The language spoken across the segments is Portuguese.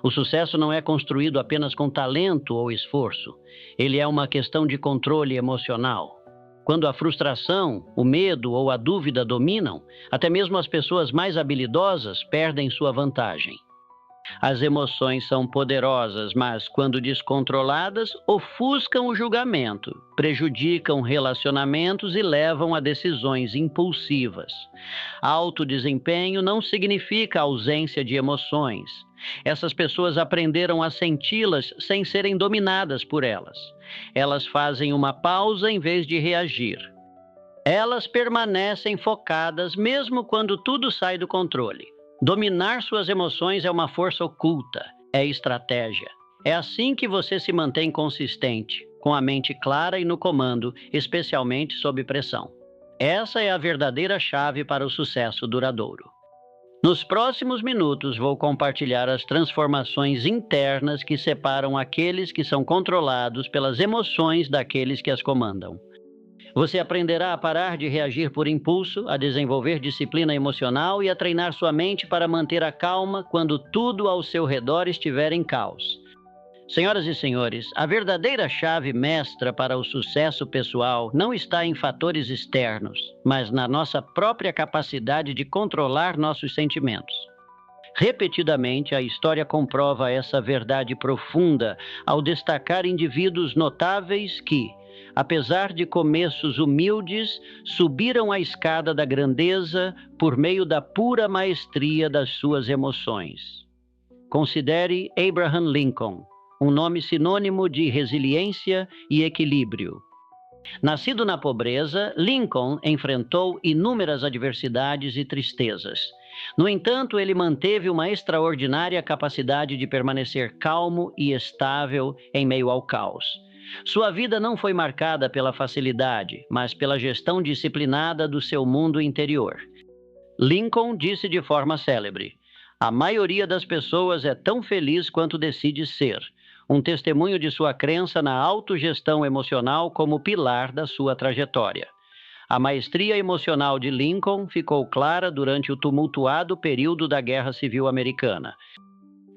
O sucesso não é construído apenas com talento ou esforço. Ele é uma questão de controle emocional. Quando a frustração, o medo ou a dúvida dominam, até mesmo as pessoas mais habilidosas perdem sua vantagem. As emoções são poderosas, mas, quando descontroladas, ofuscam o julgamento, prejudicam relacionamentos e levam a decisões impulsivas. Alto desempenho não significa ausência de emoções. Essas pessoas aprenderam a senti-las sem serem dominadas por elas. Elas fazem uma pausa em vez de reagir. Elas permanecem focadas mesmo quando tudo sai do controle. Dominar suas emoções é uma força oculta, é estratégia. É assim que você se mantém consistente, com a mente clara e no comando, especialmente sob pressão. Essa é a verdadeira chave para o sucesso duradouro. Nos próximos minutos, vou compartilhar as transformações internas que separam aqueles que são controlados pelas emoções daqueles que as comandam. Você aprenderá a parar de reagir por impulso, a desenvolver disciplina emocional e a treinar sua mente para manter a calma quando tudo ao seu redor estiver em caos. Senhoras e senhores, a verdadeira chave mestra para o sucesso pessoal não está em fatores externos, mas na nossa própria capacidade de controlar nossos sentimentos. Repetidamente, a história comprova essa verdade profunda ao destacar indivíduos notáveis que, apesar de começos humildes, subiram a escada da grandeza por meio da pura maestria das suas emoções. Considere Abraham Lincoln, um nome sinônimo de resiliência e equilíbrio. Nascido na pobreza, Lincoln enfrentou inúmeras adversidades e tristezas. No entanto, ele manteve uma extraordinária capacidade de permanecer calmo e estável em meio ao caos. Sua vida não foi marcada pela facilidade, mas pela gestão disciplinada do seu mundo interior. Lincoln disse de forma célebre: "A maioria das pessoas é tão feliz quanto decide ser", um testemunho de sua crença na autogestão emocional como pilar da sua trajetória. A maestria emocional de Lincoln ficou clara durante o tumultuado período da Guerra Civil Americana.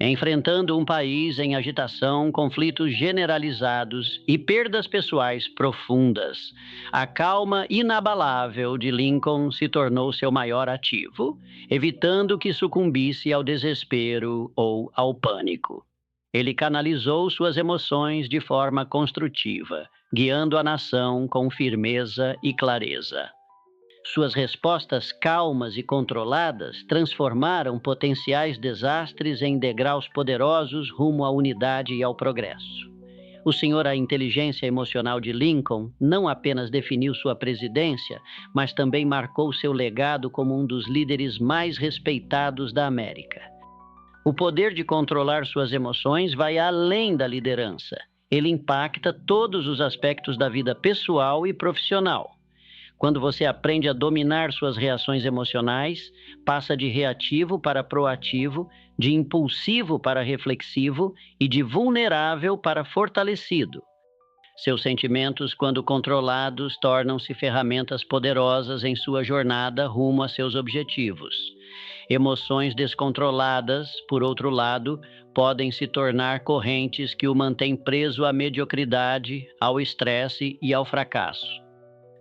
Enfrentando um país em agitação, conflitos generalizados e perdas pessoais profundas, a calma inabalável de Lincoln se tornou seu maior ativo, evitando que sucumbisse ao desespero ou ao pânico. Ele canalizou suas emoções de forma construtiva, guiando a nação com firmeza e clareza. Suas respostas calmas e controladas transformaram potenciais desastres em degraus poderosos rumo à unidade e ao progresso. O senhor A inteligência emocional de Lincoln não apenas definiu sua presidência, mas também marcou seu legado como um dos líderes mais respeitados da América. O poder de controlar suas emoções vai além da liderança. Ele impacta todos os aspectos da vida pessoal e profissional. Quando você aprende a dominar suas reações emocionais, passa de reativo para proativo, de impulsivo para reflexivo e de vulnerável para fortalecido. Seus sentimentos, quando controlados, tornam-se ferramentas poderosas em sua jornada rumo a seus objetivos. Emoções descontroladas, por outro lado, podem se tornar correntes que o mantêm preso à mediocridade, ao estresse e ao fracasso.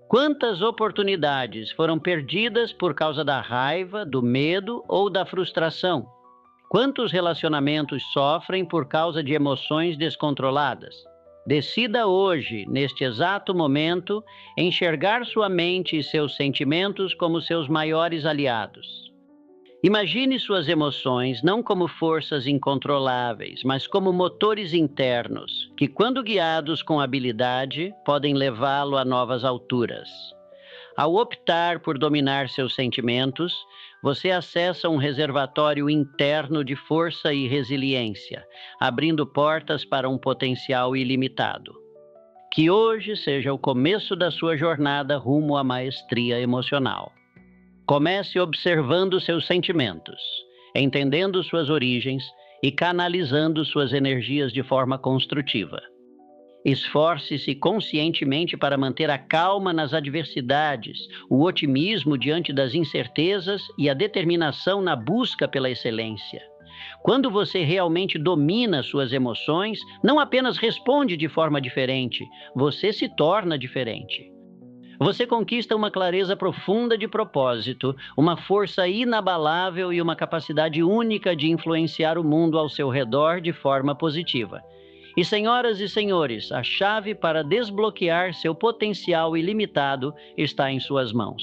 Quantas oportunidades foram perdidas por causa da raiva, do medo ou da frustração? Quantos relacionamentos sofrem por causa de emoções descontroladas? Decida hoje, neste exato momento, enxergar sua mente e seus sentimentos como seus maiores aliados. Imagine suas emoções não como forças incontroláveis, mas como motores internos, que, quando guiados com habilidade, podem levá-lo a novas alturas. Ao optar por dominar seus sentimentos, você acessa um reservatório interno de força e resiliência, abrindo portas para um potencial ilimitado. Que hoje seja o começo da sua jornada rumo à maestria emocional. Comece observando seus sentimentos, entendendo suas origens e canalizando suas energias de forma construtiva. Esforce-se conscientemente para manter a calma nas adversidades, o otimismo diante das incertezas e a determinação na busca pela excelência. Quando você realmente domina suas emoções, não apenas responde de forma diferente, você se torna diferente. Você conquista uma clareza profunda de propósito, uma força inabalável e uma capacidade única de influenciar o mundo ao seu redor de forma positiva. E, senhoras e senhores, a chave para desbloquear seu potencial ilimitado está em suas mãos.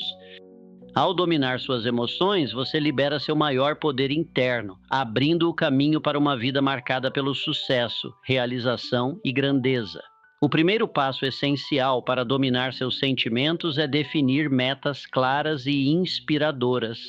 Ao dominar suas emoções, você libera seu maior poder interno, abrindo o caminho para uma vida marcada pelo sucesso, realização e grandeza. O primeiro passo essencial para dominar seus sentimentos é definir metas claras e inspiradoras.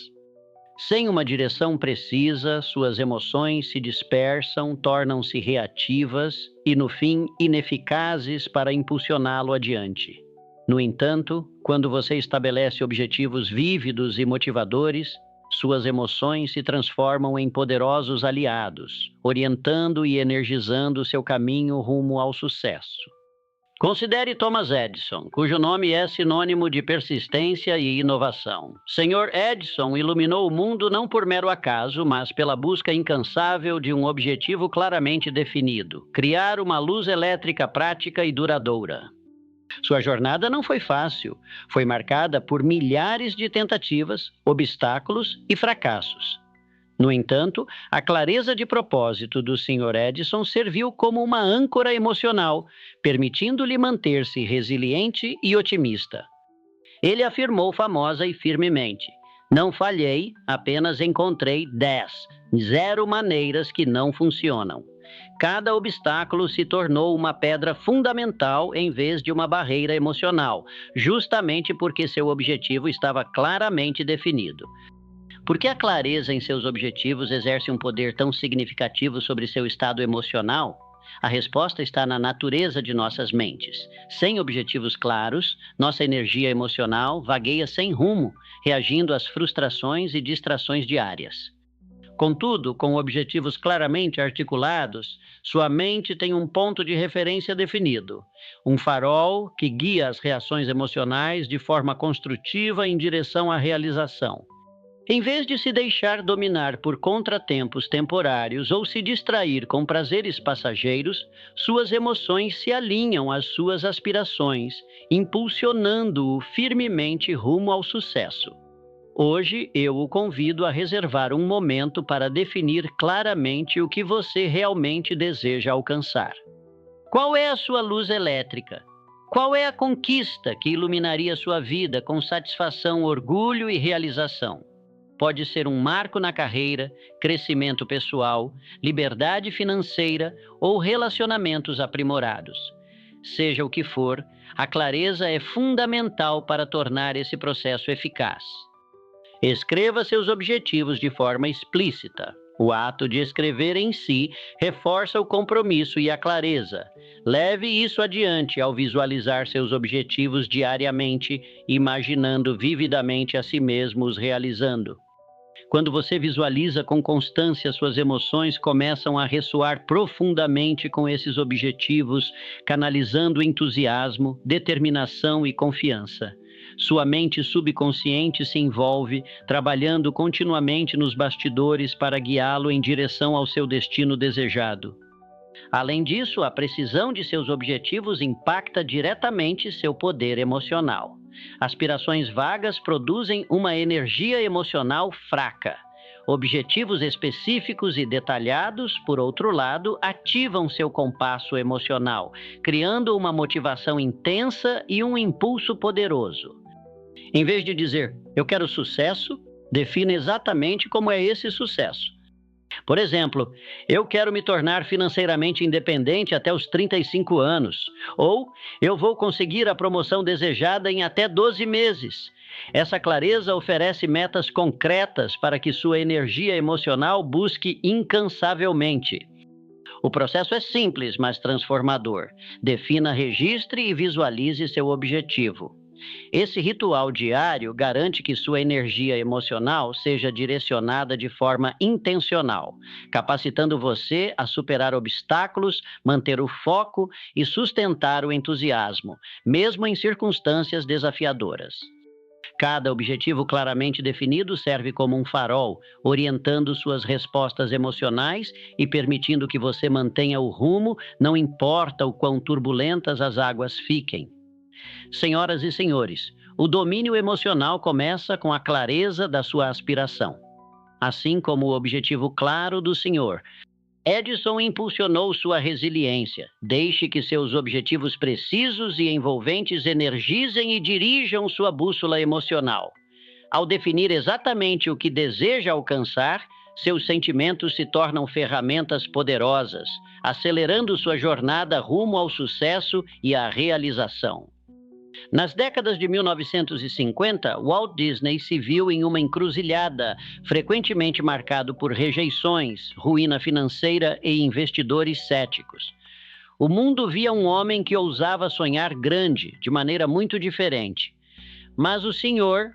Sem uma direção precisa, suas emoções se dispersam, tornam-se reativas e, no fim, ineficazes para impulsioná-lo adiante. No entanto, quando você estabelece objetivos vívidos e motivadores, suas emoções se transformam em poderosos aliados, orientando e energizando seu caminho rumo ao sucesso. Considere Thomas Edison, cujo nome é sinônimo de persistência e inovação. Sr. Edison iluminou o mundo não por mero acaso, mas pela busca incansável de um objetivo claramente definido: criar uma luz elétrica prática e duradoura. Sua jornada não foi fácil, foi marcada por milhares de tentativas, obstáculos e fracassos. No entanto, a clareza de propósito do Sr. Edison serviu como uma âncora emocional, permitindo-lhe manter-se resiliente e otimista. Ele afirmou famosa e firmemente: "Não falhei, apenas encontrei 0 maneiras que não funcionam." Cada obstáculo se tornou uma pedra fundamental em vez de uma barreira emocional, justamente porque seu objetivo estava claramente definido. Por que a clareza em seus objetivos exerce um poder tão significativo sobre seu estado emocional? A resposta está na natureza de nossas mentes. Sem objetivos claros, nossa energia emocional vagueia sem rumo, reagindo às frustrações e distrações diárias. Contudo, com objetivos claramente articulados, sua mente tem um ponto de referência definido, um farol que guia as reações emocionais de forma construtiva em direção à realização. Em vez de se deixar dominar por contratempos temporários ou se distrair com prazeres passageiros, suas emoções se alinham às suas aspirações, impulsionando-o firmemente rumo ao sucesso. Hoje, eu o convido a reservar um momento para definir claramente o que você realmente deseja alcançar. Qual é a sua luz elétrica? Qual é a conquista que iluminaria sua vida com satisfação, orgulho e realização? Pode ser um marco na carreira, crescimento pessoal, liberdade financeira ou relacionamentos aprimorados. Seja o que for, a clareza é fundamental para tornar esse processo eficaz. Escreva seus objetivos de forma explícita. O ato de escrever em si reforça o compromisso e a clareza. Leve isso adiante ao visualizar seus objetivos diariamente, imaginando vividamente a si mesmo os realizando. Quando você visualiza com constância, suas emoções começam a ressoar profundamente com esses objetivos, canalizando entusiasmo, determinação e confiança. Sua mente subconsciente se envolve, trabalhando continuamente nos bastidores para guiá-lo em direção ao seu destino desejado. Além disso, a precisão de seus objetivos impacta diretamente seu poder emocional. Aspirações vagas produzem uma energia emocional fraca. Objetivos específicos e detalhados, por outro lado, ativam seu compasso emocional, criando uma motivação intensa e um impulso poderoso. Em vez de dizer, "eu quero sucesso", defina exatamente como é esse sucesso. Por exemplo, "eu quero me tornar financeiramente independente até os 35 anos", ou "eu vou conseguir a promoção desejada em até 12 meses". Essa clareza oferece metas concretas para que sua energia emocional busque incansavelmente. O processo é simples, mas transformador. Defina, registre e visualize seu objetivo. Esse ritual diário garante que sua energia emocional seja direcionada de forma intencional, capacitando você a superar obstáculos, manter o foco e sustentar o entusiasmo, mesmo em circunstâncias desafiadoras. Cada objetivo claramente definido serve como um farol, orientando suas respostas emocionais e permitindo que você mantenha o rumo, não importa o quão turbulentas as águas fiquem. Senhoras e senhores, o domínio emocional começa com a clareza da sua aspiração. Assim como o objetivo claro do Senhor, Edison impulsionou sua resiliência. Deixe que seus objetivos precisos e envolventes energizem e dirijam sua bússola emocional. Ao definir exatamente o que deseja alcançar, seus sentimentos se tornam ferramentas poderosas, acelerando sua jornada rumo ao sucesso e à realização. Nas décadas de 1950, Walt Disney se viu em uma encruzilhada, frequentemente marcado por rejeições, ruína financeira e investidores céticos. O mundo via um homem que ousava sonhar grande, de maneira muito diferente. Mas o senhor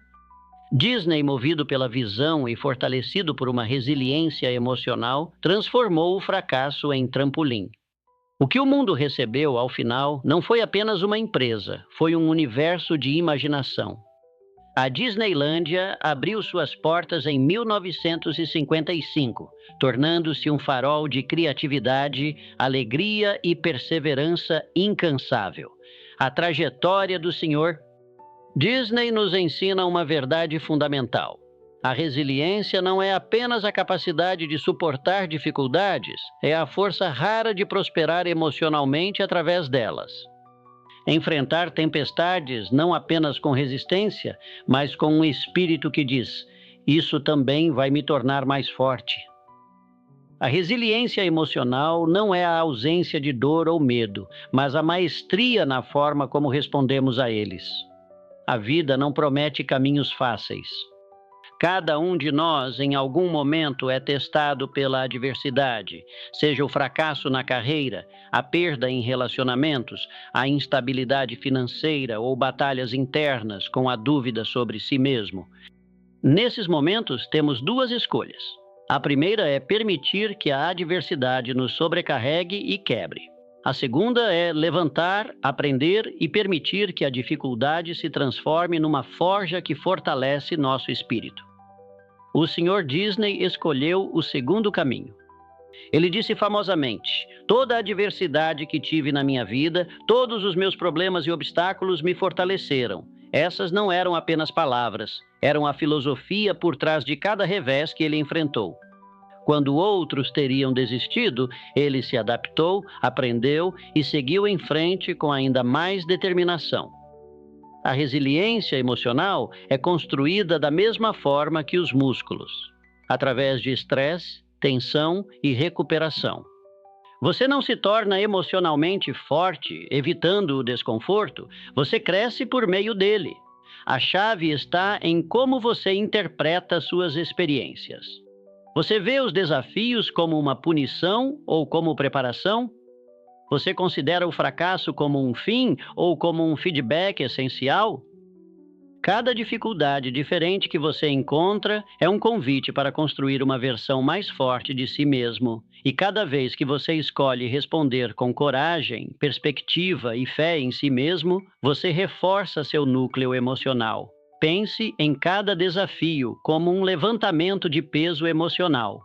Disney, movido pela visão e fortalecido por uma resiliência emocional, transformou o fracasso em trampolim. O que o mundo recebeu, ao final, não foi apenas uma empresa, foi um universo de imaginação. A Disneylândia abriu suas portas em 1955, tornando-se um farol de criatividade, alegria e perseverança incansável. A trajetória do Sr. Disney nos ensina uma verdade fundamental. A resiliência não é apenas a capacidade de suportar dificuldades, é a força rara de prosperar emocionalmente através delas. Enfrentar tempestades não apenas com resistência, mas com um espírito que diz: isso também vai me tornar mais forte. A resiliência emocional não é a ausência de dor ou medo, mas a maestria na forma como respondemos a eles. A vida não promete caminhos fáceis. Cada um de nós, em algum momento, é testado pela adversidade, seja o fracasso na carreira, a perda em relacionamentos, a instabilidade financeira ou batalhas internas com a dúvida sobre si mesmo. Nesses momentos, temos duas escolhas. A primeira é permitir que a adversidade nos sobrecarregue e quebre. A segunda é levantar, aprender e permitir que a dificuldade se transforme numa forja que fortalece nosso espírito. O Sr. Disney escolheu o segundo caminho. Ele disse famosamente: toda a adversidade que tive na minha vida, todos os meus problemas e obstáculos me fortaleceram. Essas não eram apenas palavras, eram a filosofia por trás de cada revés que ele enfrentou. Quando outros teriam desistido, ele se adaptou, aprendeu e seguiu em frente com ainda mais determinação. A resiliência emocional é construída da mesma forma que os músculos, através de estresse, tensão e recuperação. Você não se torna emocionalmente forte evitando o desconforto, você cresce por meio dele. A chave está em como você interpreta suas experiências. Você vê os desafios como uma punição ou como preparação? Você considera o fracasso como um fim ou como um feedback essencial? Cada dificuldade diferente que você encontra é um convite para construir uma versão mais forte de si mesmo. E cada vez que você escolhe responder com coragem, perspectiva e fé em si mesmo, você reforça seu núcleo emocional. Pense em cada desafio como um levantamento de peso emocional.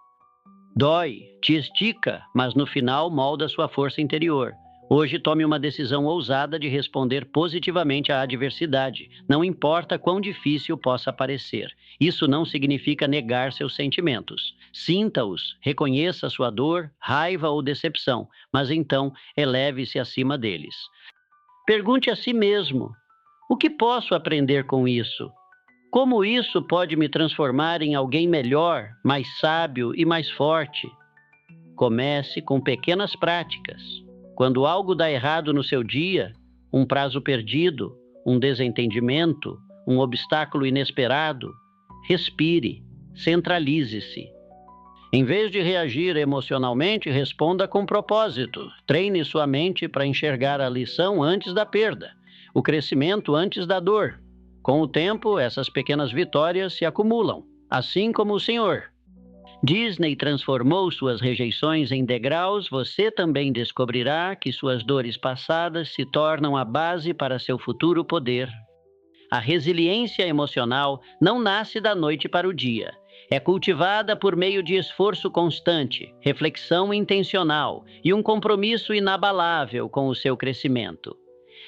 Dói, te estica, mas no final molda sua força interior. Hoje tome uma decisão ousada de responder positivamente à adversidade, não importa quão difícil possa parecer. Isso não significa negar seus sentimentos. Sinta-os, reconheça sua dor, raiva ou decepção, mas então eleve-se acima deles. Pergunte a si mesmo: o que posso aprender com isso? Como isso pode me transformar em alguém melhor, mais sábio e mais forte? Comece com pequenas práticas. Quando algo dá errado no seu dia, um prazo perdido, um desentendimento, um obstáculo inesperado, respire, centralize-se. Em vez de reagir emocionalmente, responda com propósito. Treine sua mente para enxergar a lição antes da perda, o crescimento antes da dor. Com o tempo, essas pequenas vitórias se acumulam, assim como o Senhor. Disney transformou suas rejeições em degraus, você também descobrirá que suas dores passadas se tornam a base para seu futuro poder. A resiliência emocional não nasce da noite para o dia. É cultivada por meio de esforço constante, reflexão intencional e um compromisso inabalável com o seu crescimento.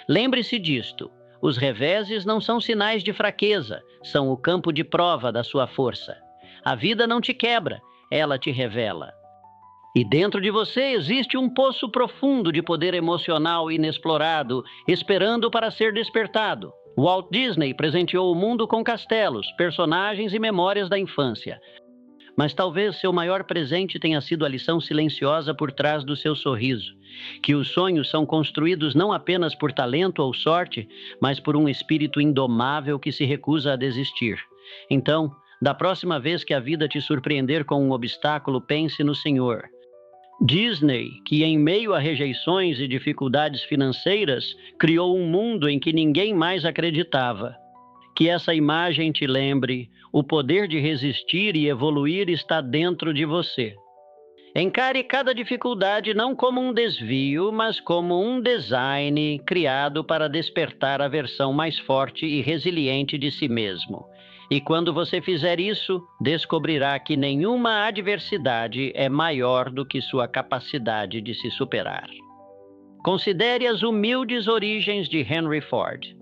Lembre-se disto: os reveses não são sinais de fraqueza, são o campo de prova da sua força. A vida não te quebra, ela te revela. E dentro de você existe um poço profundo de poder emocional inexplorado, esperando para ser despertado. Walt Disney presenteou o mundo com castelos, personagens e memórias da infância. Mas talvez seu maior presente tenha sido a lição silenciosa por trás do seu sorriso, que os sonhos são construídos não apenas por talento ou sorte, mas por um espírito indomável que se recusa a desistir. Então, da próxima vez que a vida te surpreender com um obstáculo, pense no Senhor. Disney, que em meio a rejeições e dificuldades financeiras, criou um mundo em que ninguém mais acreditava. Que essa imagem te lembre: o poder de resistir e evoluir está dentro de você. Encare cada dificuldade não como um desvio, mas como um design criado para despertar a versão mais forte e resiliente de si mesmo. E quando você fizer isso, descobrirá que nenhuma adversidade é maior do que sua capacidade de se superar. Considere as humildes origens de Henry Ford.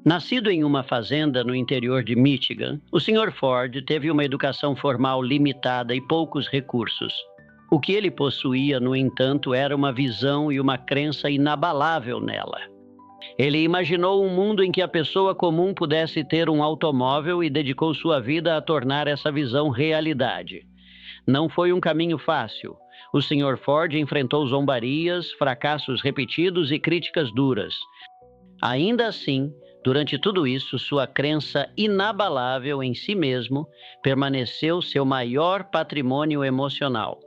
Nascido em uma fazenda no interior de Michigan, o Sr. Ford teve uma educação formal limitada e poucos recursos. O que ele possuía, no entanto, era uma visão e uma crença inabalável nela. Ele imaginou um mundo em que a pessoa comum pudesse ter um automóvel e dedicou sua vida a tornar essa visão realidade. Não foi um caminho fácil. O Sr. Ford enfrentou zombarias, fracassos repetidos e críticas duras. Ainda assim, durante tudo isso, sua crença inabalável em si mesmo permaneceu seu maior patrimônio emocional.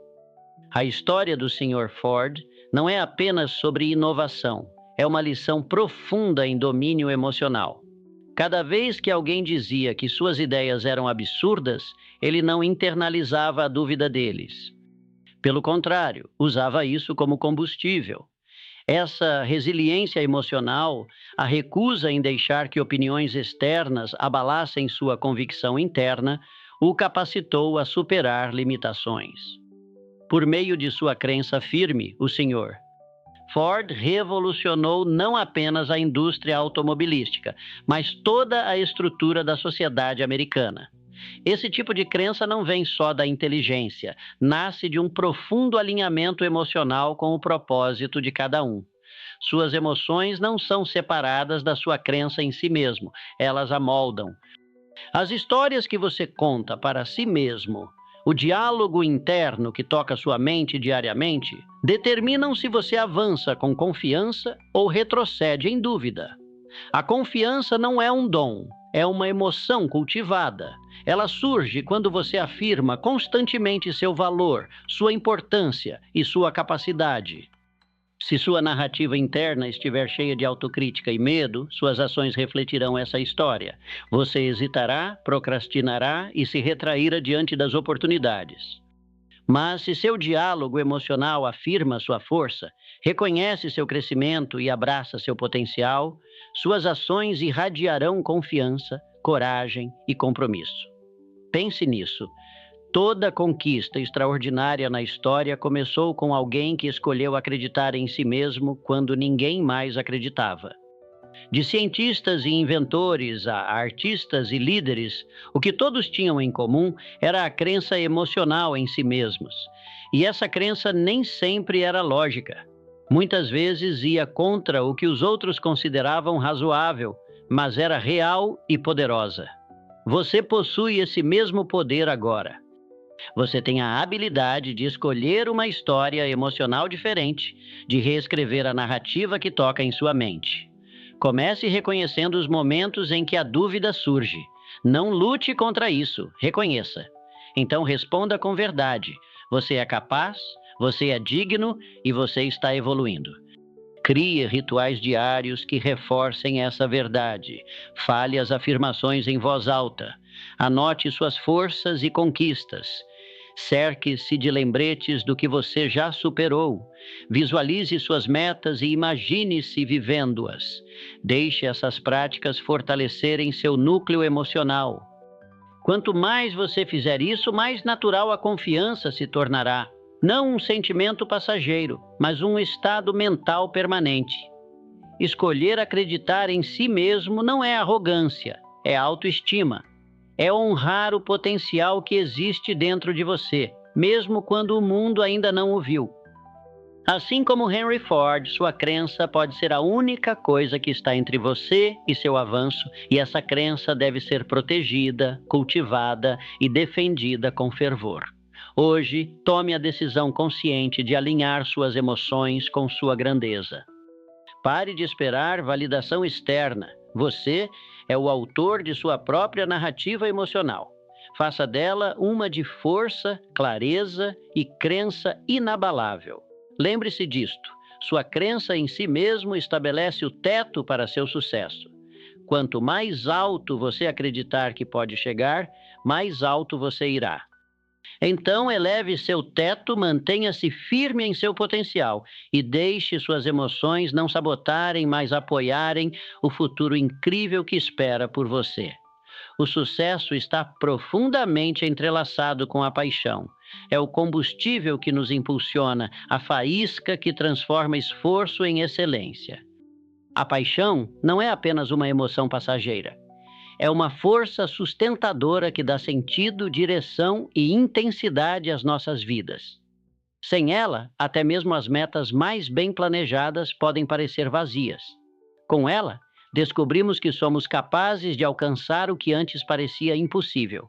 A história do Sr. Ford não é apenas sobre inovação. É uma lição profunda em domínio emocional. Cada vez que alguém dizia que suas ideias eram absurdas, ele não internalizava a dúvida deles. Pelo contrário, usava isso como combustível. Essa resiliência emocional, a recusa em deixar que opiniões externas abalassem sua convicção interna, o capacitou a superar limitações. Por meio de sua crença firme, o Sr. Ford revolucionou não apenas a indústria automobilística, mas toda a estrutura da sociedade americana. Esse tipo de crença não vem só da inteligência, nasce de um profundo alinhamento emocional com o propósito de cada um. Suas emoções não são separadas da sua crença em si mesmo, elas a moldam. As histórias que você conta para si mesmo, o diálogo interno que toca sua mente diariamente, determinam se você avança com confiança ou retrocede em dúvida. A confiança não é um dom, é uma emoção cultivada. Ela surge quando você afirma constantemente seu valor, sua importância e sua capacidade. Se sua narrativa interna estiver cheia de autocrítica e medo, suas ações refletirão essa história. Você hesitará, procrastinará e se retrairá diante das oportunidades. Mas se seu diálogo emocional afirma sua força, reconhece seu crescimento e abraça seu potencial, suas ações irradiarão confiança, coragem e compromisso. Pense nisso. Toda conquista extraordinária na história começou com alguém que escolheu acreditar em si mesmo quando ninguém mais acreditava. De cientistas e inventores a artistas e líderes, o que todos tinham em comum era a crença emocional em si mesmos. E essa crença nem sempre era lógica. Muitas vezes ia contra o que os outros consideravam razoável, mas era real e poderosa. Você possui esse mesmo poder agora. Você tem a habilidade de escolher uma história emocional diferente, de reescrever a narrativa que toca em sua mente. Comece reconhecendo os momentos em que a dúvida surge. Não lute contra isso, reconheça. Então responda com verdade. Você é capaz, você é digno e você está evoluindo. Crie rituais diários que reforcem essa verdade. Fale as afirmações em voz alta. Anote suas forças e conquistas. Cerque-se de lembretes do que você já superou. Visualize suas metas e imagine-se vivendo-as. Deixe essas práticas fortalecerem seu núcleo emocional. Quanto mais você fizer isso, mais natural a confiança se tornará. Não um sentimento passageiro, mas um estado mental permanente. Escolher acreditar em si mesmo não é arrogância, é autoestima. É honrar o potencial que existe dentro de você, mesmo quando o mundo ainda não o viu. Assim como Henry Ford, sua crença pode ser a única coisa que está entre você e seu avanço, e essa crença deve ser protegida, cultivada e defendida com fervor. Hoje, tome a decisão consciente de alinhar suas emoções com sua grandeza. Pare de esperar validação externa. Você é o autor de sua própria narrativa emocional. Faça dela uma de força, clareza e crença inabalável. Lembre-se disto: sua crença em si mesmo estabelece o teto para seu sucesso. Quanto mais alto você acreditar que pode chegar, mais alto você irá. Então, eleve seu teto, mantenha-se firme em seu potencial e deixe suas emoções não sabotarem, mas apoiarem o futuro incrível que espera por você. O sucesso está profundamente entrelaçado com a paixão. É o combustível que nos impulsiona, a faísca que transforma esforço em excelência. A paixão não é apenas uma emoção passageira. É uma força sustentadora que dá sentido, direção e intensidade às nossas vidas. Sem ela, até mesmo as metas mais bem planejadas podem parecer vazias. Com ela, descobrimos que somos capazes de alcançar o que antes parecia impossível.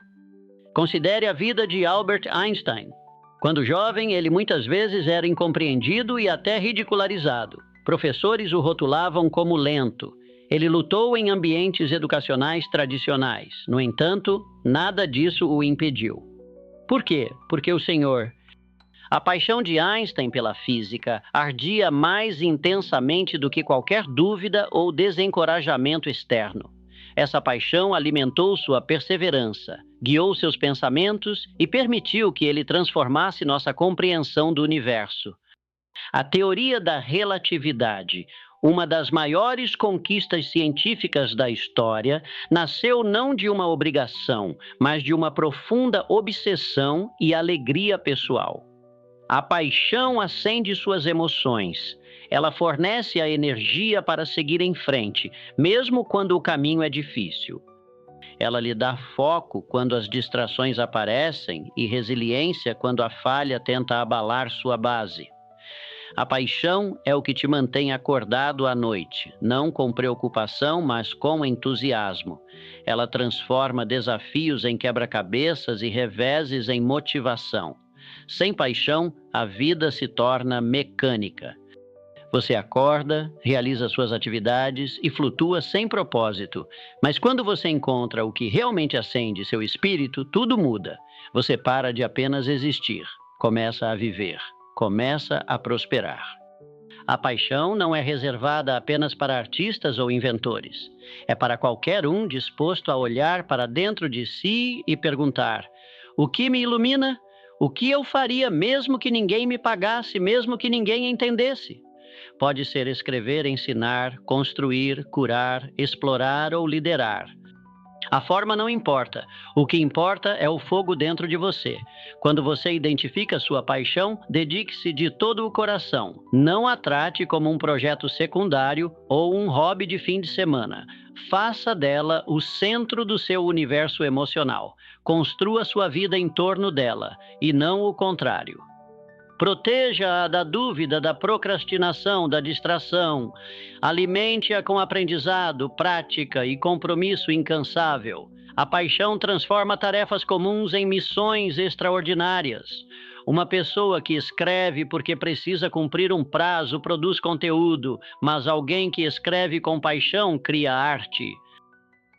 Considere a vida de Albert Einstein. Quando jovem, ele muitas vezes era incompreendido e até ridicularizado. Professores o rotulavam como lento. Ele lutou em ambientes educacionais tradicionais. No entanto, nada disso o impediu. Por quê? Porque o Senhor... A paixão de Einstein pela física ardia mais intensamente do que qualquer dúvida ou desencorajamento externo. Essa paixão alimentou sua perseverança, guiou seus pensamentos e permitiu que ele transformasse nossa compreensão do universo. A teoria da relatividade, uma das maiores conquistas científicas da história, nasceu não de uma obrigação, mas de uma profunda obsessão e alegria pessoal. A paixão acende suas emoções. Ela fornece a energia para seguir em frente, mesmo quando o caminho é difícil. Ela lhe dá foco quando as distrações aparecem e resiliência quando a falha tenta abalar sua base. A paixão é o que te mantém acordado à noite, não com preocupação, mas com entusiasmo. Ela transforma desafios em quebra-cabeças e reveses em motivação. Sem paixão, a vida se torna mecânica. Você acorda, realiza suas atividades e flutua sem propósito. Mas quando você encontra o que realmente acende seu espírito, tudo muda. Você para de apenas existir, começa a viver, começa a prosperar. A paixão não é reservada apenas para artistas ou inventores. É para qualquer um disposto a olhar para dentro de si e perguntar: o que me ilumina? O que eu faria mesmo que ninguém me pagasse, mesmo que ninguém entendesse? Pode ser escrever, ensinar, construir, curar, explorar ou liderar. A forma não importa. O que importa é o fogo dentro de você. Quando você identifica sua paixão, dedique-se de todo o coração. Não a trate como um projeto secundário ou um hobby de fim de semana. Faça dela o centro do seu universo emocional. Construa sua vida em torno dela, e não o contrário. Proteja-a da dúvida, da procrastinação, da distração. Alimente-a com aprendizado, prática e compromisso incansável. A paixão transforma tarefas comuns em missões extraordinárias. Uma pessoa que escreve porque precisa cumprir um prazo produz conteúdo, mas alguém que escreve com paixão cria arte.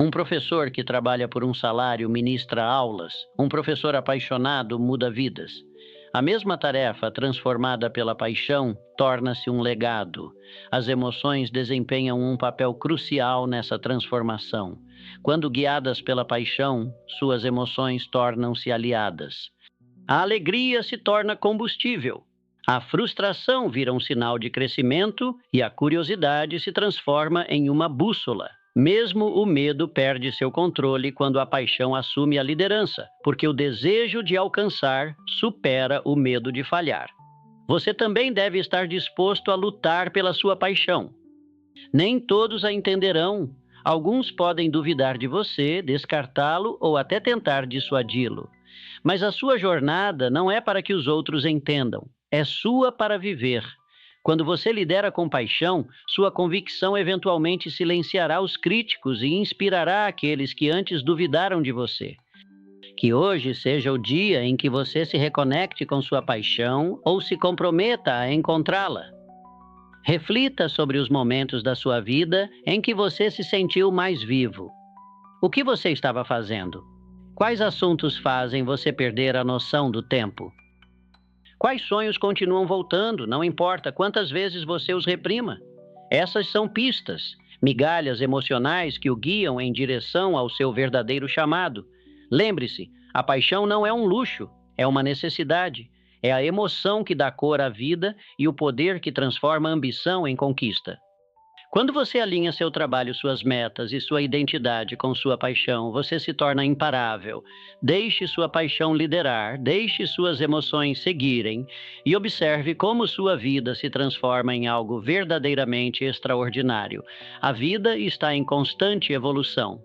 Um professor que trabalha por um salário ministra aulas. Um professor apaixonado muda vidas. A mesma tarefa, transformada pela paixão, torna-se um legado. As emoções desempenham um papel crucial nessa transformação. Quando guiadas pela paixão, suas emoções tornam-se aliadas. A alegria se torna combustível. A frustração vira um sinal de crescimento e a curiosidade se transforma em uma bússola. Mesmo o medo perde seu controle quando a paixão assume a liderança, porque o desejo de alcançar supera o medo de falhar. Você também deve estar disposto a lutar pela sua paixão. Nem todos a entenderão. Alguns podem duvidar de você, descartá-lo ou até tentar dissuadi-lo. Mas a sua jornada não é para que os outros entendam, é sua para viver. Quando você lidera com paixão, sua convicção eventualmente silenciará os críticos e inspirará aqueles que antes duvidaram de você. Que hoje seja o dia em que você se reconecte com sua paixão ou se comprometa a encontrá-la. Reflita sobre os momentos da sua vida em que você se sentiu mais vivo. O que você estava fazendo? Quais assuntos fazem você perder a noção do tempo? Quais sonhos continuam voltando, não importa quantas vezes você os reprima? Essas são pistas, migalhas emocionais que o guiam em direção ao seu verdadeiro chamado. Lembre-se, a paixão não é um luxo, é uma necessidade. É a emoção que dá cor à vida e o poder que transforma a ambição em conquista. Quando você alinha seu trabalho, suas metas e sua identidade com sua paixão, você se torna imparável. Deixe sua paixão liderar, deixe suas emoções seguirem e observe como sua vida se transforma em algo verdadeiramente extraordinário. A vida está em constante evolução.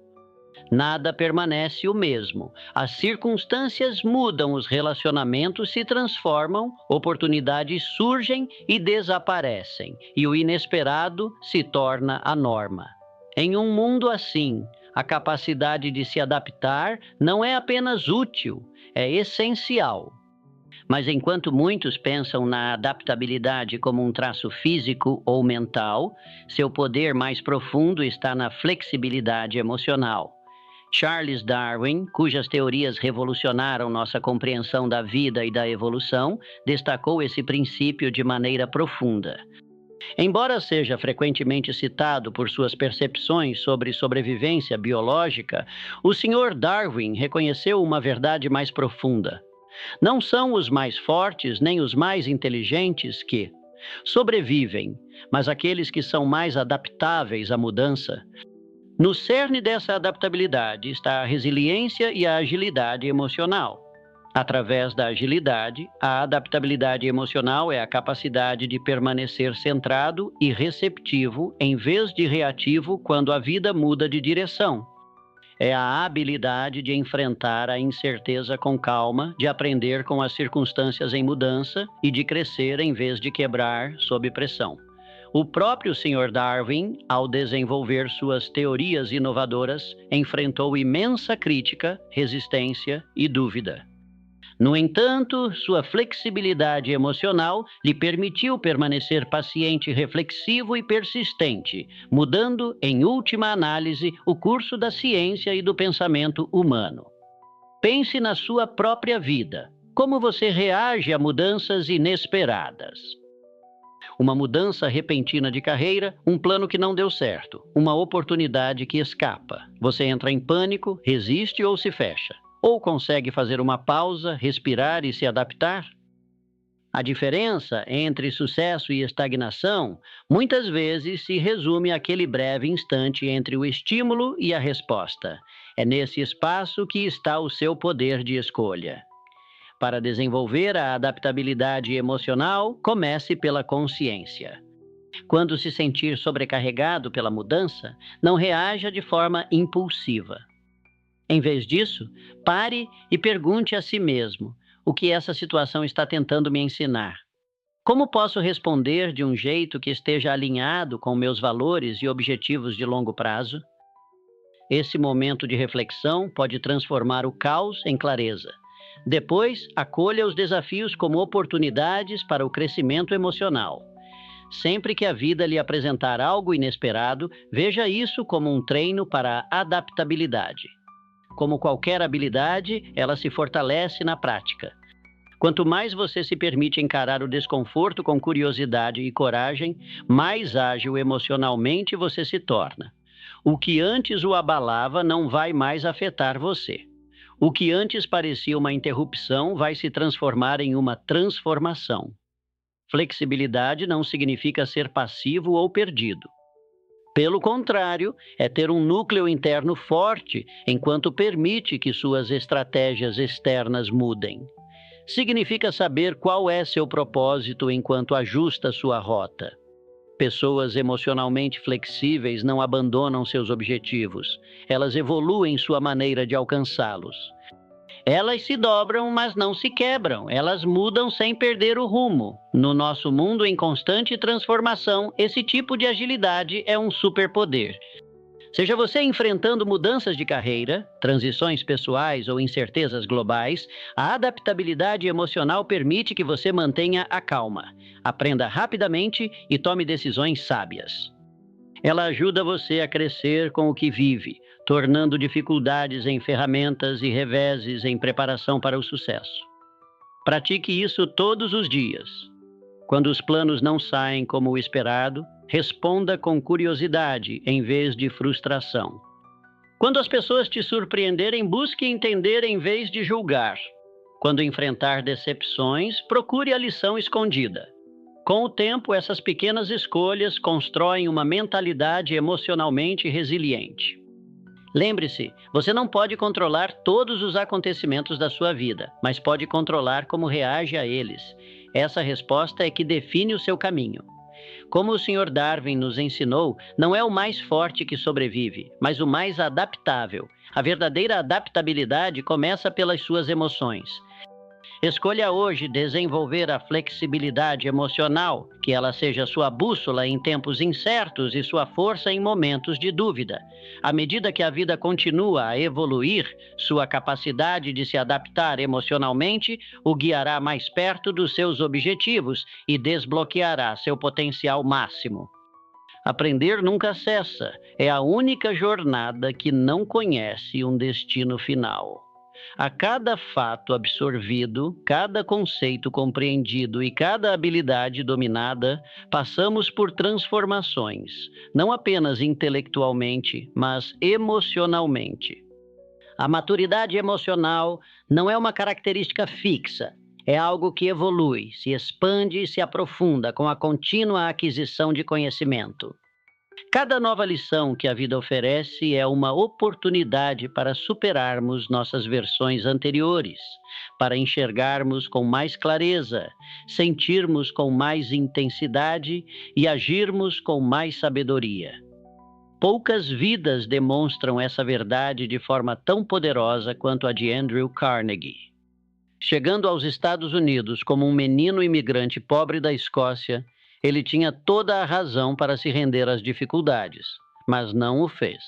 Nada permanece o mesmo. As circunstâncias mudam, os relacionamentos se transformam, oportunidades surgem e desaparecem, e o inesperado se torna a norma. Em um mundo assim, a capacidade de se adaptar não é apenas útil, é essencial. Mas enquanto muitos pensam na adaptabilidade como um traço físico ou mental, seu poder mais profundo está na flexibilidade emocional. Charles Darwin, cujas teorias revolucionaram nossa compreensão da vida e da evolução, destacou esse princípio de maneira profunda. Embora seja frequentemente citado por suas percepções sobre sobrevivência biológica, o Sr. Darwin reconheceu uma verdade mais profunda. Não são os mais fortes nem os mais inteligentes que sobrevivem, mas aqueles que são mais adaptáveis à mudança. No cerne dessa adaptabilidade está a resiliência e a agilidade emocional. Através da agilidade, a adaptabilidade emocional é a capacidade de permanecer centrado e receptivo em vez de reativo quando a vida muda de direção. É a habilidade de enfrentar a incerteza com calma, de aprender com as circunstâncias em mudança e de crescer em vez de quebrar sob pressão. O próprio Sr. Darwin, ao desenvolver suas teorias inovadoras, enfrentou imensa crítica, resistência e dúvida. No entanto, sua flexibilidade emocional lhe permitiu permanecer paciente, reflexivo e persistente, mudando, em última análise, o curso da ciência e do pensamento humano. Pense na sua própria vida. Como você reage a mudanças inesperadas? Uma mudança repentina de carreira, um plano que não deu certo, uma oportunidade que escapa. Você entra em pânico, resiste ou se fecha. Ou consegue fazer uma pausa, respirar e se adaptar? A diferença entre sucesso e estagnação muitas vezes se resume àquele breve instante entre o estímulo e a resposta. É nesse espaço que está o seu poder de escolha. Para desenvolver a adaptabilidade emocional, comece pela consciência. Quando se sentir sobrecarregado pela mudança, não reaja de forma impulsiva. Em vez disso, pare e pergunte a si mesmo: o que essa situação está tentando me ensinar? Como posso responder de um jeito que esteja alinhado com meus valores e objetivos de longo prazo? Esse momento de reflexão pode transformar o caos em clareza. Depois, acolha os desafios como oportunidades para o crescimento emocional. Sempre que a vida lhe apresentar algo inesperado, veja isso como um treino para a adaptabilidade. Como qualquer habilidade, ela se fortalece na prática. Quanto mais você se permite encarar o desconforto com curiosidade e coragem, mais ágil emocionalmente você se torna. O que antes o abalava não vai mais afetar você. O que antes parecia uma interrupção vai se transformar em uma transformação. Flexibilidade não significa ser passivo ou perdido. Pelo contrário, é ter um núcleo interno forte, enquanto permite que suas estratégias externas mudem. Significa saber qual é seu propósito enquanto ajusta sua rota. Pessoas emocionalmente flexíveis não abandonam seus objetivos. Elas evoluem sua maneira de alcançá-los. Elas se dobram, mas não se quebram. Elas mudam sem perder o rumo. No nosso mundo em constante transformação, esse tipo de agilidade é um superpoder. Seja você enfrentando mudanças de carreira, transições pessoais ou incertezas globais, a adaptabilidade emocional permite que você mantenha a calma, aprenda rapidamente e tome decisões sábias. Ela ajuda você a crescer com o que vive, tornando dificuldades em ferramentas e reveses em preparação para o sucesso. Pratique isso todos os dias. Quando os planos não saem como o esperado, responda com curiosidade em vez de frustração. Quando as pessoas te surpreenderem, busque entender em vez de julgar. Quando enfrentar decepções, procure a lição escondida. Com o tempo, essas pequenas escolhas constroem uma mentalidade emocionalmente resiliente. Lembre-se, você não pode controlar todos os acontecimentos da sua vida, mas pode controlar como reage a eles. Essa resposta é que define o seu caminho. Como o Sr. Darwin nos ensinou, não é o mais forte que sobrevive, mas o mais adaptável. A verdadeira adaptabilidade começa pelas suas emoções. Escolha hoje desenvolver a flexibilidade emocional, que ela seja sua bússola em tempos incertos e sua força em momentos de dúvida. À medida que a vida continua a evoluir, sua capacidade de se adaptar emocionalmente o guiará mais perto dos seus objetivos e desbloqueará seu potencial máximo. Aprender nunca cessa, é a única jornada que não conhece um destino final. A cada fato absorvido, cada conceito compreendido e cada habilidade dominada, passamos por transformações, não apenas intelectualmente, mas emocionalmente. A maturidade emocional não é uma característica fixa, é algo que evolui, se expande e se aprofunda com a contínua aquisição de conhecimento. Cada nova lição que a vida oferece é uma oportunidade para superarmos nossas versões anteriores, para enxergarmos com mais clareza, sentirmos com mais intensidade e agirmos com mais sabedoria. Poucas vidas demonstram essa verdade de forma tão poderosa quanto a de Andrew Carnegie. Chegando aos Estados Unidos como um menino imigrante pobre da Escócia, ele tinha toda a razão para se render às dificuldades, mas não o fez.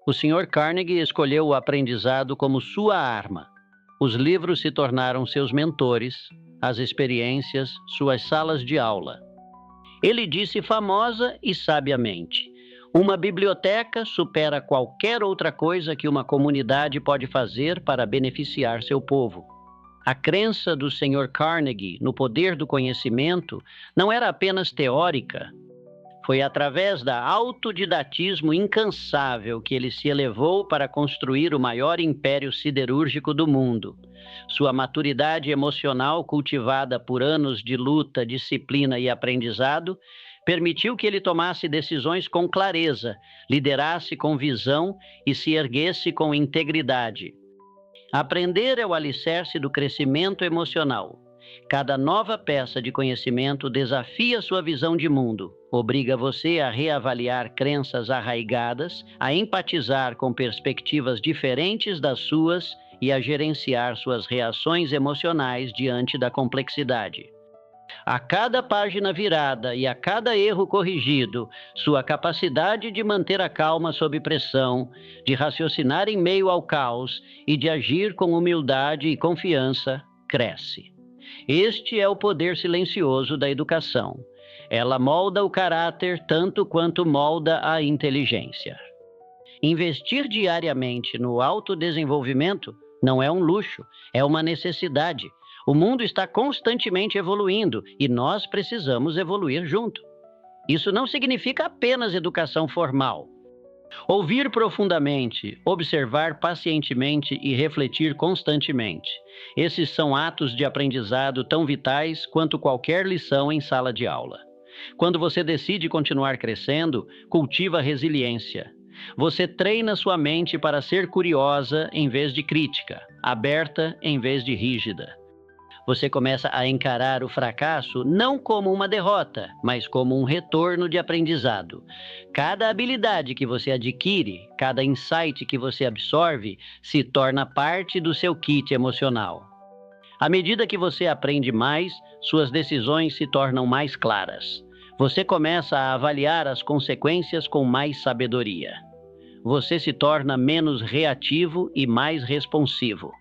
O Sr. Carnegie escolheu o aprendizado como sua arma. Os livros se tornaram seus mentores, as experiências, suas salas de aula. Ele disse famosa e sabiamente: uma biblioteca supera qualquer outra coisa que uma comunidade pode fazer para beneficiar seu povo. A crença do Sr. Carnegie no poder do conhecimento não era apenas teórica. Foi através da autodidatismo incansável que ele se elevou para construir o maior império siderúrgico do mundo. Sua maturidade emocional, cultivada por anos de luta, disciplina e aprendizado, permitiu que ele tomasse decisões com clareza, liderasse com visão e se erguesse com integridade. Aprender é o alicerce do crescimento emocional. Cada nova peça de conhecimento desafia sua visão de mundo, obriga você a reavaliar crenças arraigadas, a empatizar com perspectivas diferentes das suas e a gerenciar suas reações emocionais diante da complexidade. A cada página virada e a cada erro corrigido, sua capacidade de manter a calma sob pressão, de raciocinar em meio ao caos e de agir com humildade e confiança cresce. Este é o poder silencioso da educação. Ela molda o caráter tanto quanto molda a inteligência. Investir diariamente no autodesenvolvimento não é um luxo, é uma necessidade. O mundo está constantemente evoluindo e nós precisamos evoluir junto. Isso não significa apenas educação formal. Ouvir profundamente, observar pacientemente e refletir constantemente. Esses são atos de aprendizado tão vitais quanto qualquer lição em sala de aula. Quando você decide continuar crescendo, cultiva resiliência. Você treina sua mente para ser curiosa em vez de crítica, aberta em vez de rígida. Você começa a encarar o fracasso não como uma derrota, mas como um retorno de aprendizado. Cada habilidade que você adquire, cada insight que você absorve, se torna parte do seu kit emocional. À medida que você aprende mais, suas decisões se tornam mais claras. Você começa a avaliar as consequências com mais sabedoria. Você se torna menos reativo e mais responsivo.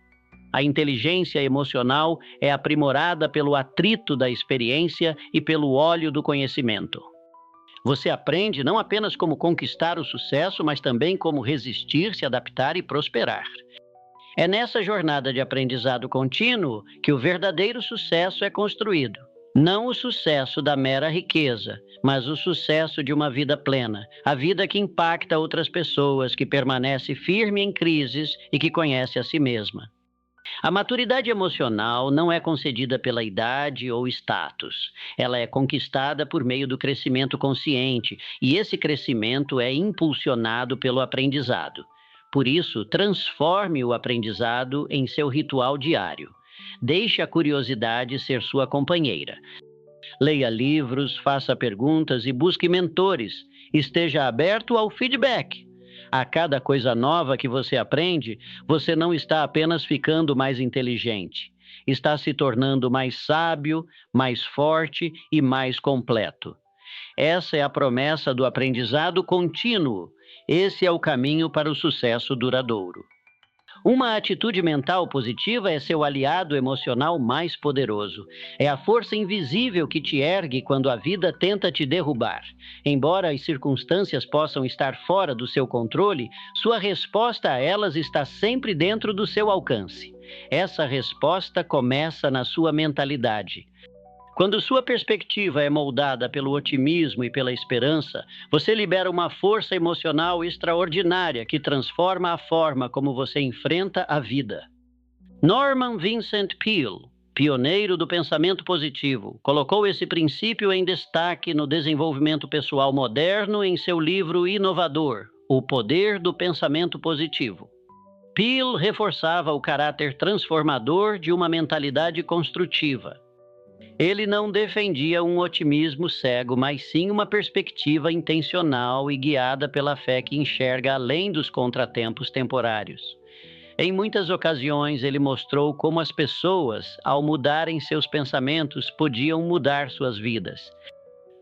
A inteligência emocional é aprimorada pelo atrito da experiência e pelo óleo do conhecimento. Você aprende não apenas como conquistar o sucesso, mas também como resistir, se adaptar e prosperar. É nessa jornada de aprendizado contínuo que o verdadeiro sucesso é construído. Não o sucesso da mera riqueza, mas o sucesso de uma vida plena, a vida que impacta outras pessoas, que permanece firme em crises e que conhece a si mesma. A maturidade emocional não é concedida pela idade ou status. Ela é conquistada por meio do crescimento consciente, e esse crescimento é impulsionado pelo aprendizado. Por isso, transforme o aprendizado em seu ritual diário. Deixe a curiosidade ser sua companheira. Leia livros, faça perguntas e busque mentores. Esteja aberto ao feedback. A cada coisa nova que você aprende, você não está apenas ficando mais inteligente. Está se tornando mais sábio, mais forte e mais completo. Essa é a promessa do aprendizado contínuo. Esse é o caminho para o sucesso duradouro. Uma atitude mental positiva é seu aliado emocional mais poderoso. É a força invisível que te ergue quando a vida tenta te derrubar. Embora as circunstâncias possam estar fora do seu controle, sua resposta a elas está sempre dentro do seu alcance. Essa resposta começa na sua mentalidade. Quando sua perspectiva é moldada pelo otimismo e pela esperança, você libera uma força emocional extraordinária que transforma a forma como você enfrenta a vida. Norman Vincent Peale, pioneiro do pensamento positivo, colocou esse princípio em destaque no desenvolvimento pessoal moderno em seu livro inovador, O Poder do Pensamento Positivo. Peale reforçava o caráter transformador de uma mentalidade construtiva. Ele não defendia um otimismo cego, mas sim uma perspectiva intencional e guiada pela fé que enxerga além dos contratempos temporários. Em muitas ocasiões, ele mostrou como as pessoas, ao mudarem seus pensamentos, podiam mudar suas vidas.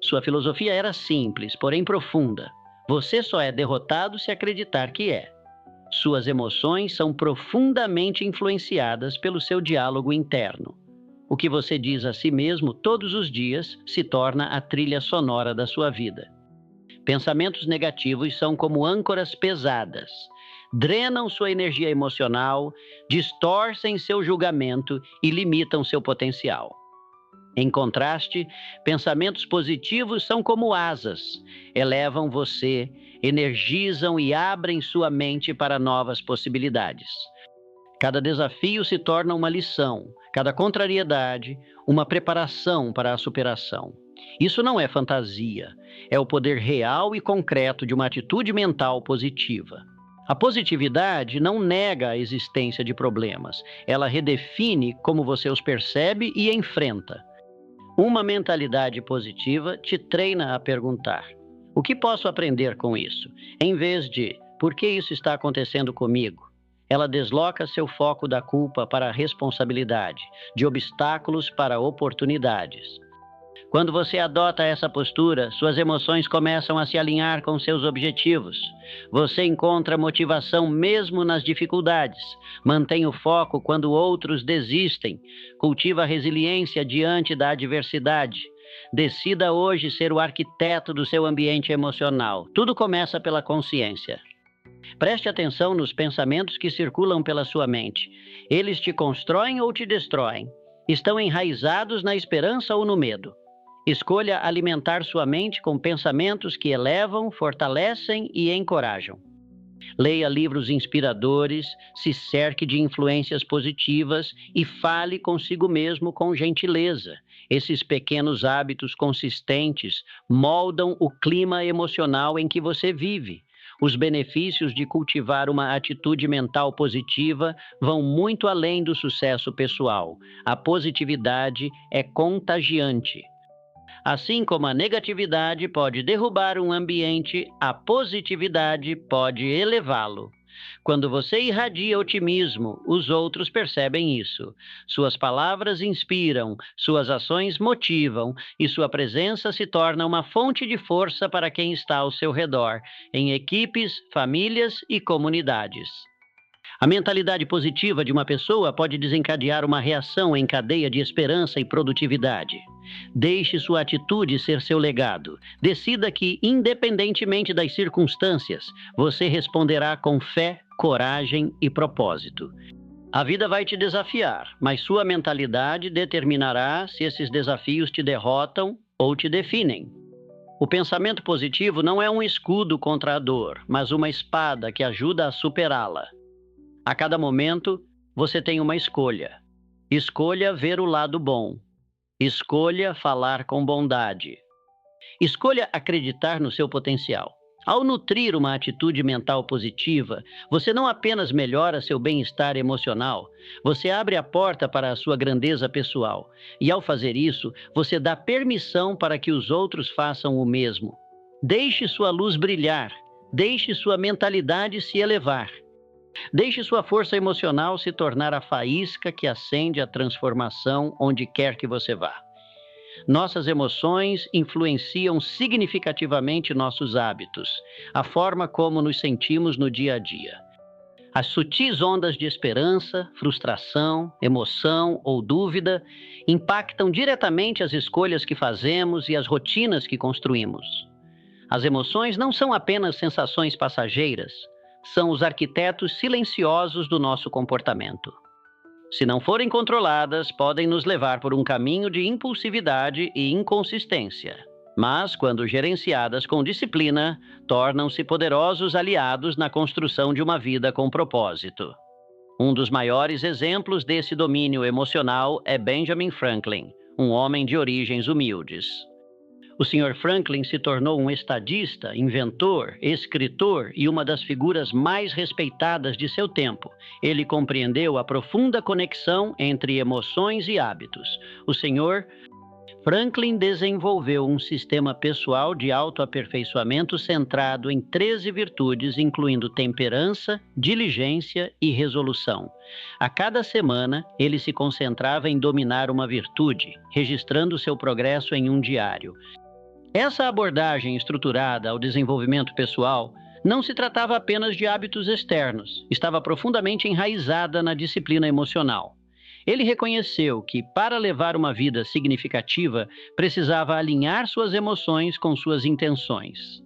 Sua filosofia era simples, porém profunda. Você só é derrotado se acreditar que é. Suas emoções são profundamente influenciadas pelo seu diálogo interno. O que você diz a si mesmo todos os dias se torna a trilha sonora da sua vida. Pensamentos negativos são como âncoras pesadas. Drenam sua energia emocional, distorcem seu julgamento e limitam seu potencial. Em contraste, pensamentos positivos são como asas. Elevam você, energizam e abrem sua mente para novas possibilidades. Cada desafio se torna uma lição, cada contrariedade, uma preparação para a superação. Isso não é fantasia, é o poder real e concreto de uma atitude mental positiva. A positividade não nega a existência de problemas, ela redefine como você os percebe e enfrenta. Uma mentalidade positiva te treina a perguntar: o que posso aprender com isso? Em vez de, por que isso está acontecendo comigo? Ela desloca seu foco da culpa para a responsabilidade, de obstáculos para oportunidades. Quando você adota essa postura, suas emoções começam a se alinhar com seus objetivos. Você encontra motivação mesmo nas dificuldades, mantém o foco quando outros desistem, cultiva a resiliência diante da adversidade. Decida hoje ser o arquiteto do seu ambiente emocional. Tudo começa pela consciência. Preste atenção nos pensamentos que circulam pela sua mente. Eles te constroem ou te destroem? Estão enraizados na esperança ou no medo? Escolha alimentar sua mente com pensamentos que elevam, fortalecem e encorajam. Leia livros inspiradores, se cerque de influências positivas e fale consigo mesmo com gentileza. Esses pequenos hábitos consistentes moldam o clima emocional em que você vive. Os benefícios de cultivar uma atitude mental positiva vão muito além do sucesso pessoal. A positividade é contagiante. Assim como a negatividade pode derrubar um ambiente, a positividade pode elevá-lo. Quando você irradia otimismo, os outros percebem isso. Suas palavras inspiram, suas ações motivam e sua presença se torna uma fonte de força para quem está ao seu redor, em equipes, famílias e comunidades. A mentalidade positiva de uma pessoa pode desencadear uma reação em cadeia de esperança e produtividade. Deixe sua atitude ser seu legado. Decida que, independentemente das circunstâncias, você responderá com fé, coragem e propósito. A vida vai te desafiar, mas sua mentalidade determinará se esses desafios te derrotam ou te definem. O pensamento positivo não é um escudo contra a dor, mas uma espada que ajuda a superá-la. A cada momento, você tem uma escolha. Escolha ver o lado bom. Escolha falar com bondade. Escolha acreditar no seu potencial. Ao nutrir uma atitude mental positiva, você não apenas melhora seu bem-estar emocional, você abre a porta para a sua grandeza pessoal. E ao fazer isso, você dá permissão para que os outros façam o mesmo. Deixe sua luz brilhar. Deixe sua mentalidade se elevar. Deixe sua força emocional se tornar a faísca que acende a transformação onde quer que você vá. Nossas emoções influenciam significativamente nossos hábitos, a forma como nos sentimos no dia a dia. As sutis ondas de esperança, frustração, emoção ou dúvida impactam diretamente as escolhas que fazemos e as rotinas que construímos. As emoções não são apenas sensações passageiras, são os arquitetos silenciosos do nosso comportamento. Se não forem controladas, podem nos levar por um caminho de impulsividade e inconsistência. Mas, quando gerenciadas com disciplina, tornam-se poderosos aliados na construção de uma vida com propósito. Um dos maiores exemplos desse domínio emocional é Benjamin Franklin, um homem de origens humildes. O Sr. Franklin se tornou um estadista, inventor, escritor e uma das figuras mais respeitadas de seu tempo. Ele compreendeu a profunda conexão entre emoções e hábitos. O Sr. Franklin desenvolveu um sistema pessoal de autoaperfeiçoamento centrado em 13 virtudes, incluindo temperança, diligência e resolução. A cada semana, ele se concentrava em dominar uma virtude, registrando seu progresso em um diário. Essa abordagem estruturada ao desenvolvimento pessoal não se tratava apenas de hábitos externos, estava profundamente enraizada na disciplina emocional. Ele reconheceu que, para levar uma vida significativa, precisava alinhar suas emoções com suas intenções.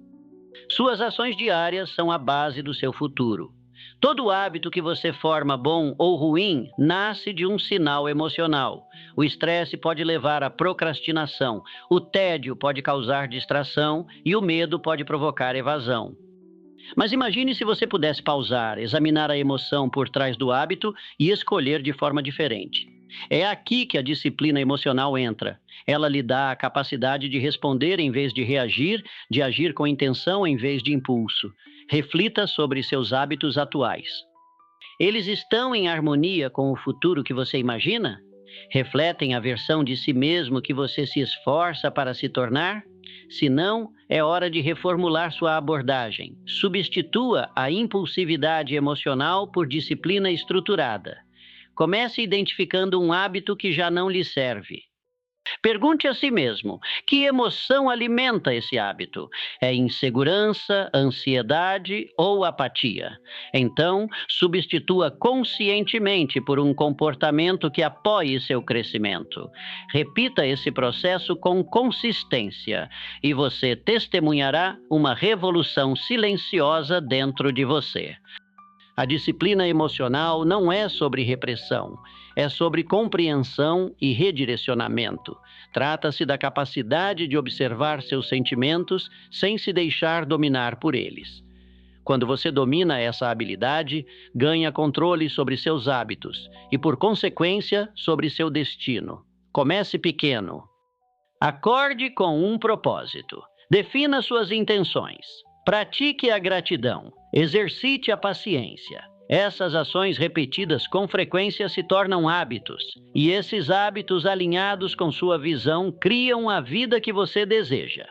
Suas ações diárias são a base do seu futuro. Todo hábito que você forma, bom ou ruim, nasce de um sinal emocional. O estresse pode levar à procrastinação, o tédio pode causar distração e o medo pode provocar evasão. Mas imagine se você pudesse pausar, examinar a emoção por trás do hábito e escolher de forma diferente. É aqui que a disciplina emocional entra. Ela lhe dá a capacidade de responder em vez de reagir, de agir com intenção em vez de impulso. Reflita sobre seus hábitos atuais. Eles estão em harmonia com o futuro que você imagina? Refletem a versão de si mesmo que você se esforça para se tornar? Se não, é hora de reformular sua abordagem. Substitua a impulsividade emocional por disciplina estruturada. Comece identificando um hábito que já não lhe serve. Pergunte a si mesmo, que emoção alimenta esse hábito? É insegurança, ansiedade ou apatia? Então, substitua conscientemente por um comportamento que apoie seu crescimento. Repita esse processo com consistência e você testemunhará uma revolução silenciosa dentro de você. A disciplina emocional não é sobre repressão, é sobre compreensão e redirecionamento. Trata-se da capacidade de observar seus sentimentos sem se deixar dominar por eles. Quando você domina essa habilidade, ganha controle sobre seus hábitos e, por consequência, sobre seu destino. Comece pequeno. Acorde com um propósito. Defina suas intenções. Pratique a gratidão. Exercite a paciência. Essas ações repetidas com frequência se tornam hábitos, e esses hábitos alinhados com sua visão criam a vida que você deseja.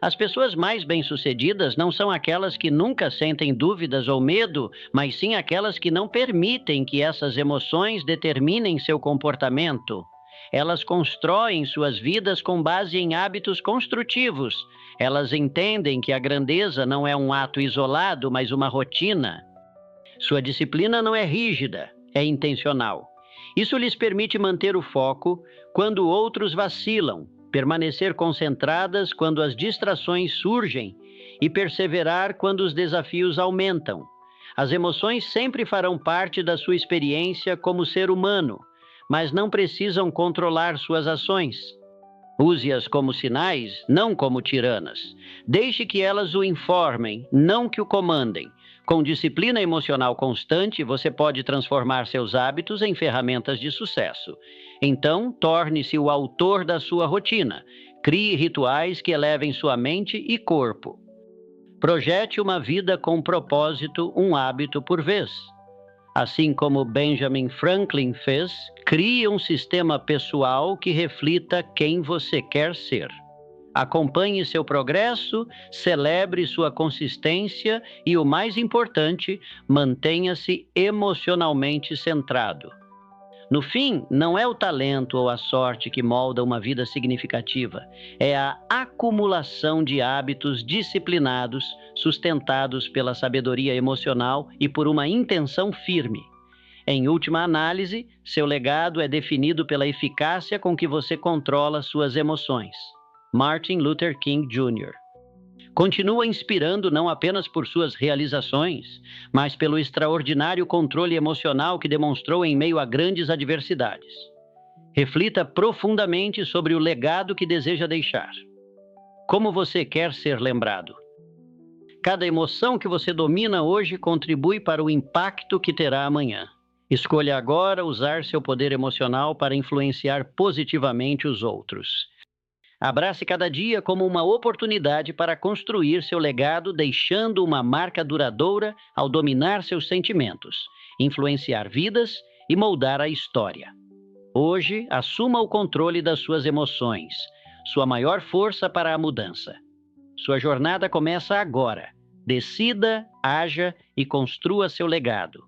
As pessoas mais bem-sucedidas não são aquelas que nunca sentem dúvidas ou medo, mas sim aquelas que não permitem que essas emoções determinem seu comportamento. Elas constroem suas vidas com base em hábitos construtivos. Elas entendem que a grandeza não é um ato isolado, mas uma rotina. Sua disciplina não é rígida, é intencional. Isso lhes permite manter o foco quando outros vacilam, permanecer concentradas quando as distrações surgem e perseverar quando os desafios aumentam. As emoções sempre farão parte da sua experiência como ser humano, mas não precisam controlar suas ações. Use-as como sinais, não como tiranas. Deixe que elas o informem, não que o comandem. Com disciplina emocional constante, você pode transformar seus hábitos em ferramentas de sucesso. Então, torne-se o autor da sua rotina. Crie rituais que elevem sua mente e corpo. Projete uma vida com propósito, um hábito por vez. Assim como Benjamin Franklin fez, crie um sistema pessoal que reflita quem você quer ser. Acompanhe seu progresso, celebre sua consistência e, o mais importante, mantenha-se emocionalmente centrado. No fim, não é o talento ou a sorte que molda uma vida significativa, é a acumulação de hábitos disciplinados, sustentados pela sabedoria emocional e por uma intenção firme. Em última análise, seu legado é definido pela eficácia com que você controla suas emoções. Martin Luther King Jr. Continua inspirando não apenas por suas realizações, mas pelo extraordinário controle emocional que demonstrou em meio a grandes adversidades. Reflita profundamente sobre o legado que deseja deixar. Como você quer ser lembrado? Cada emoção que você domina hoje contribui para o impacto que terá amanhã. Escolha agora usar seu poder emocional para influenciar positivamente os outros. Abrace cada dia como uma oportunidade para construir seu legado, deixando uma marca duradoura ao dominar seus sentimentos, influenciar vidas e moldar a história. Hoje, assuma o controle das suas emoções, sua maior força para a mudança. Sua jornada começa agora. Decida, haja e construa seu legado.